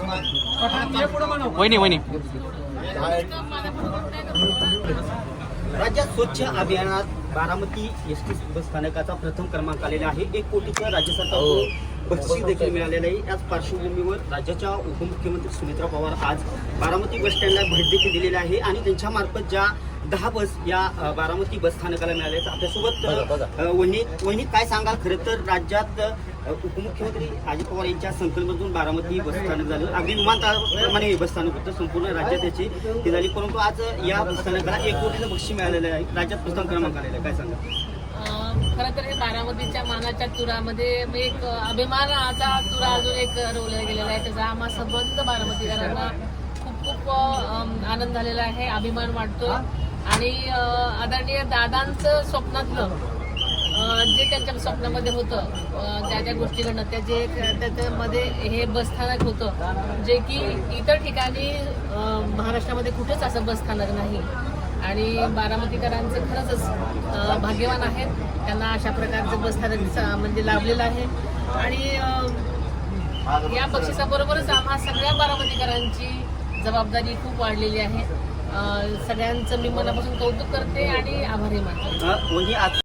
वहिनी वहिनी राज्यात स्वच्छ अभियानात बारामती एसटी बस स्थानकाचा प्रथम क्रमांक आलेला आहे। 1 कोटीचं राज्य सरकारकडून बक्षीस देखील मिळालेलं आहे। याच पार्श्वभूमीवर राज्याच्या उपमुख्यमंत्री सुमित्रा पवार आज बारामती बस स्टँडला भेट देखील दिलेली आहे आणि त्यांच्या मार्फत ज्या 10 बस या बारामती बस स्थानकाला मिळाल्या आपल्यासोबत वहिनी काय सांगाल? खरं तर राज्यात उपमुख्यमंत्री अजित पवार यांच्या संकल्पनेतून बारामती बस स्थानक झालं, अगदी विमानतळाप्रमाणे हे बस स्थानक होतं, संपूर्ण राज्यात याची ही झाली, परंतु आज या बस स्थानकाला 1 कोटीचं बक्षीस मिळालेलं आहे, राज्यात प्रथम क्रमांक आलेला आहे, काय सांगा? खरं तर हे बारामतीच्या मानाच्या तुरामध्ये एक अभिमानाचा तुरा अजून एक रोवला गेलेला आहे, त्याचा आम्हा संबंध बारामतीकरांना खूप खूप आनंद झालेला आहे, अभिमान वाटतो आणि आदरणीय दादांचं स्वप्नातलं जे त्यांच्या स्वप्नामध्ये होतं ज्या ज्या गोष्टी घडणं त्याच्यामध्ये हे बसस्थानक होतं, जे की इतर ठिकाणी महाराष्ट्रामध्ये कुठेच असं बसस्थानक नाही आणि बारामतीकरांचं खरंच भाग्यवान आहेत, त्यांना अशा प्रकारचं बसस्थानक म्हणजे लाभलेलं आहे आणि या बक्षिसाबरोबरच आम्हा सगळ्या बारामतीकरांची जबाबदारी खूप वाढलेली आहे। सगळ्यांचं मी मनापासून कौतुक करते आणि आभारी मानते।